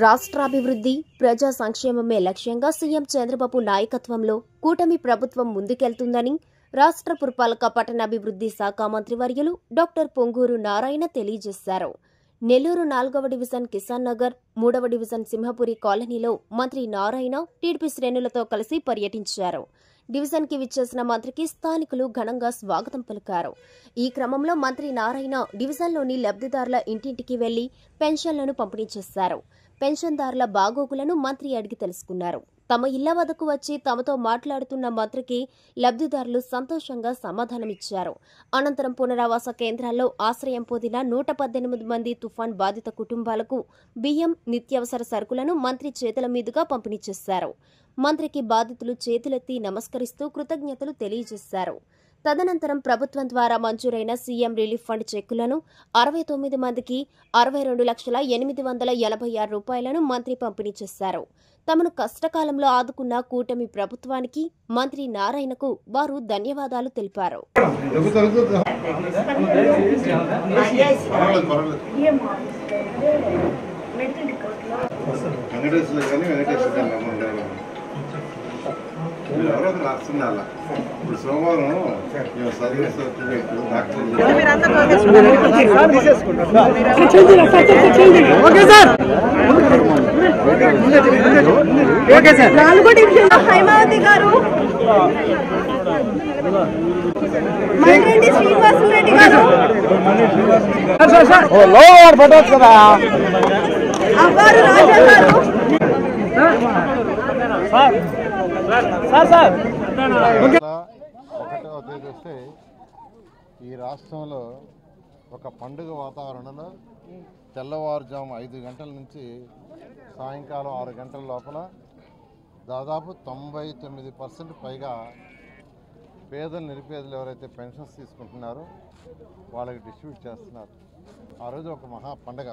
రాష్ట్రాభివృద్ధి, ప్రజా సంక్షేమమే లక్ష్యంగా సీఎం చంద్రబాబు నాయకత్వంలో కూటమి ప్రభుత్వం ముందుకెళ్తుందని రాష్ట్ర పురపాలక పట్టణాభివృద్ధి శాఖ మంత్రివర్యులు డాక్టర్ పొంగూరు నారాయణ తెలియజేశారు. నెల్లూరు 4వ డివిజన్ కిసాన్ నగర్, 3వ డివిజన్ సింహపురి కాలనీలో మంత్రి నారాయణ టీడీపీ శ్రేణులతో కలిసి పర్యటించారు. డివిజన్కి విచ్చేసిన మంత్రికి స్థానికులు ఘనంగా స్వాగతం పలికారు. ఈ క్రమంలో మంత్రి నారాయణ డివిజన్లోని లబ్ధిదారుల ఇంటింటికి వెళ్లి పెన్షన్లను పంపిణీ చేశారు. పెన్షన్దారుల బాగోగులను మంత్రి అడిగి తెలుసుకున్నారు. తమ ఇళ్ల వద్దకు వచ్చి తమతో మాట్లాడుతున్న మంత్రికి లబ్ధిదారులు సంతోషంగా సమాధానమిచ్చారు. అనంతరం పునరావాస కేంద్రాల్లో ఆశ్రయం పొందిన 118 మంది తుఫాన్ బాధిత కుటుంబాలకు బియ్యం, నిత్యావసర సరుకులను మంత్రి చేతుల మీదుగా పంపిణీ చేశారు. మంత్రికి బాధితులు చేతులెత్తి నమస్కరిస్తూ కృతజ్ఞతలు తెలియజేశారు. తదనంతరం ప్రభుత్వం ద్వారా మంజూరైన సీఎం రిలీఫ్ ఫండ్ చెక్కులను 69 మందికి 62,886 రూపాయలను మంత్రి పంపిణీ చేశారు. తమను కష్టకాలంలో ఆదుకున్న కూటమి ప్రభుత్వానికి మంత్రి నారాయణకు వారు ధన్యవాదాలు తెలిపారు. ఇప్పుడు సోమవారం సర్వీస్ హైమావతి గారు, మల్రెడ్డి శ్రీనివాసరెడ్డి గారు, అవ్వారు రాజా గారు, ఒకటవ తేదీ వస్తే ఈ రాష్ట్రంలో ఒక పండుగ వాతావరణంలో తెల్లవారుజాము 5 గంటల నుంచి సాయంకాలం 6 గంటల లోపల దాదాపు 99% పైగా పేదలు నిరుపేదలు ఎవరైతే పెన్షన్స్ తీసుకుంటున్నారో వాళ్ళకి డిస్ట్రిబ్యూట్ చేస్తున్నారు. ఆ రోజు ఒక మహా పండగ.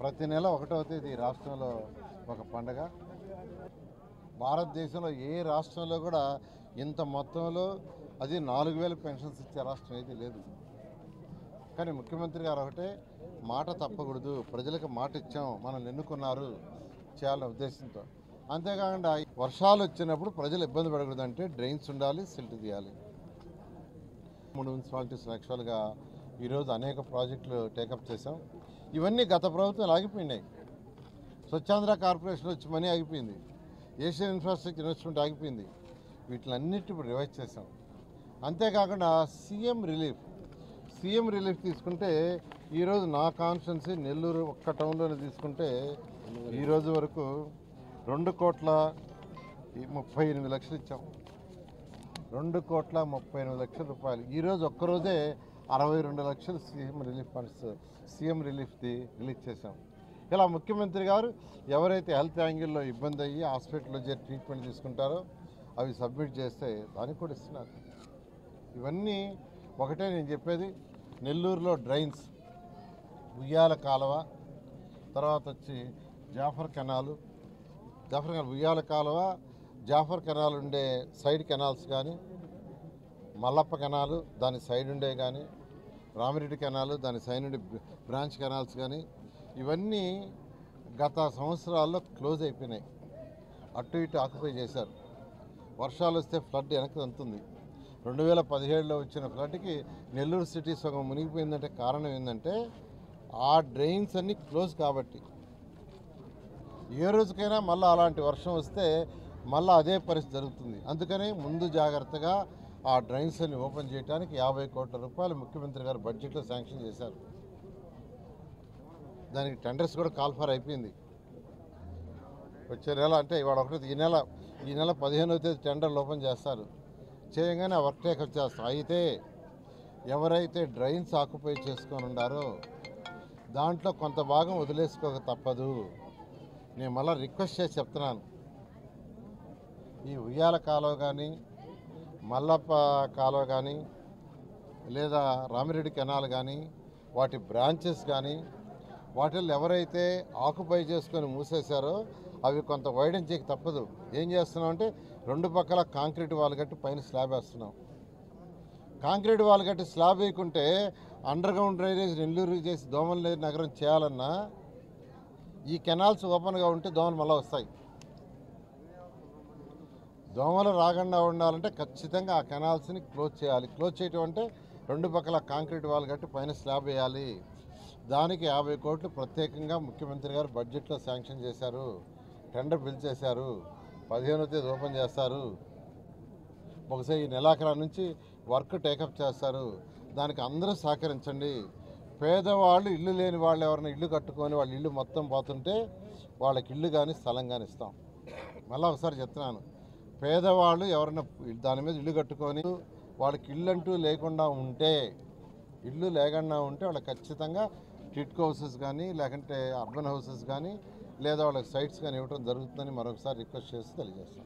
ప్రతి నెల 1వ తేదీ రాష్ట్రంలో ఒక పండగ. భారతదేశంలో ఏ రాష్ట్రంలో కూడా ఇంత మొత్తంలో అది 4,000 పెన్షన్స్ ఇచ్చే రాష్ట్రం ఏది లేదు. కానీ ముఖ్యమంత్రి గారు ఒకటే మాట తప్పకూడదు, ప్రజలకు మాట ఇచ్చాం, మనల్ని ఎన్నుకున్నారు చేయాలనే ఉద్దేశంతో. అంతేకాకుండా వర్షాలు వచ్చినప్పుడు ప్రజలు ఇబ్బంది పడకూడదు అంటే డ్రైన్స్ ఉండాలి, సిల్ట్ తీయాలి. 3 మున్సిపాలిటీస్ యాక్చువల్గా ఈరోజు అనేక ప్రాజెక్టులు టేకప్ చేశాం. ఇవన్నీ గత ప్రభుత్వం ఆగిపోయినాయి. స్వచ్ఛాంధ్ర కార్పొరేషన్ వచ్చి మనీ ఆగిపోయింది. ఏషియన్ ఇన్ఫ్రాస్ట్రక్చర్ ఇన్వెస్ట్మెంట్ ఆగిపోయింది. వీటిలన్నిటి ఇప్పుడు రివైజ్ చేశాం. అంతేకాకుండా సీఎం రిలీఫ్ తీసుకుంటే ఈరోజు నా కాన్స్టిట్యున్సీ నెల్లూరు ఒక్క టౌన్లోనే తీసుకుంటే ఈరోజు వరకు 2,38 లక్షలు ఇచ్చాం. 2,38 లక్షల రూపాయలు. ఈరోజు ఒక్కరోజే 62 లక్షలు సీఎం రిలీఫ్ది రిలీజ్ చేశాం. ఇలా ముఖ్యమంత్రి గారు ఎవరైతే హెల్త్ యాంగిల్లో ఇబ్బంది అయ్యి హాస్పిటల్లో చేరి ట్రీట్మెంట్ తీసుకుంటారో అవి సబ్మిట్ చేస్తే దానికి కూడా ఇస్తున్నారు. ఇవన్నీ ఒకటే నేను చెప్పేది. నెల్లూరులో డ్రైన్స్, ఉయ్యాల కాలువ, తర్వాత వచ్చి జాఫర్ కెనాల్, ఉయ్యాల కాలువ, జాఫర్ కెనాల్ ఉండే సైడ్ కెనాల్స్ కానీ, మల్లప్ప కెనాలు దాని సైడ్ ఉండే కానీ, రామిరెడ్డి కెనాలు దాని సైడ్ ఉండే బ్రాంచ్ కెనాల్స్ కానీ, ఇవన్నీ గత సంవత్సరాల్లో క్లోజ్ అయిపోయినాయి. అటు ఇటు ఆక్యుపై చేశారు. వర్షాలు వస్తే ఫ్లడ్ వెనక్కి అంతుంది. 2017లో వచ్చిన ఫ్లడ్కి నెల్లూరు సిటీ సగం మునిగిపోయిందంటే కారణం ఏంటంటే ఆ డ్రైన్స్ అన్నీ క్లోజ్ కాబట్టి. ఏ రోజుకైనా మళ్ళీ అలాంటి వర్షం వస్తే మళ్ళీ అదే పరిస్థితి జరుగుతుంది. అందుకని ముందు జాగ్రత్తగా ఆ డ్రైన్స్ అన్ని ఓపెన్ చేయడానికి 50 కోట్ల రూపాయలు ముఖ్యమంత్రి గారు బడ్జెట్లో శాంక్షన్ చేశారు. దానికి టెండర్స్ కూడా కాల్ ఫర్ అయిపోయింది. వచ్చే నెల అంటే ఇవాళ ఒకటి ఈ నెల 15వ తేదీ టెండర్లు ఓపెన్ చేస్తారు. చేయగానే ఆ వర్క్ టేకప్ చేస్తాం. అయితే ఎవరైతే డ్రైన్స్ ఆక్యుపై చేసుకొని ఉండారో దాంట్లో కొంత భాగం వదిలేసుకోక తప్పదు. నేను మళ్ళీ రిక్వెస్ట్ చేసి చెప్తున్నాను. ఈ ఉయ్యాల కాలువ కానీ, మల్లప్ప కాలువ కానీ, లేదా రామిరెడ్డి కెనాల్ కానీ, వాటి బ్రాంచెస్ కానీ, వాటిల్లో ఎవరైతే ఆక్యుపై చేసుకొని మూసేశారో అవి కొంత వైడెన్ చేయక తప్పదు. ఏం చేస్తున్నాం అంటే 2 పక్కల కాంక్రీట్ వాల్ కట్టి పైన స్లాబ్ వేస్తున్నాం. కాంక్రీట్ వాల్ కట్టి స్లాబ్ వేయకుంటే అండర్ గ్రౌండ్ డ్రైనేజ్ నెల్లూరు చేసి దోమలనేరు నగరం చేయాలన్నా ఈ కెనాల్స్ ఓపెన్గా ఉంటే దోమలు మళ్ళీ వస్తాయి. దోమలు రాకుండా ఉండాలంటే ఖచ్చితంగా ఆ కెనాల్స్ని క్లోజ్ చేయాలి. క్లోజ్ చేయటం అంటే 2 పక్కల కాంక్రీట్ వాల్ కట్టి పైన స్లాబ్ వేయాలి. దానికి 50 కోట్లు ప్రత్యేకంగా ముఖ్యమంత్రి గారు బడ్జెట్లో శాంక్షన్ చేశారు. టెండర్ పిలిచేశారు. 15వ తేదీ ఓపెన్ చేస్తారు. బహుశా ఈ నెలాఖరు నుంచి వర్క్ టేకప్ చేస్తారు. దానికి అందరూ సహకరించండి. పేదవాళ్ళు, ఇల్లు లేని వాళ్ళు ఎవరైనా ఇల్లు కట్టుకొని వాళ్ళ ఇల్లు మొత్తం పోతుంటే వాళ్ళకి ఇల్లు కానీ స్థలం కానీ ఇస్తాం. మళ్ళీ ఒకసారి చెప్తున్నాను, పేదవాళ్ళు ఎవరైనా దాని మీద ఇల్లు కట్టుకొని వాళ్ళకి ఇల్లు అంటూ లేకుండా ఉంటే వాళ్ళకి ఖచ్చితంగా టిట్కో హౌసెస్ కానీ లేకుంటే అర్బన్ హౌసెస్ కానీ లేదా వాళ్ళకి సైట్స్ కానీ ఇవ్వడం జరుగుతుందని మరొకసారి రిక్వెస్ట్ చేసి తెలియజేస్తాం.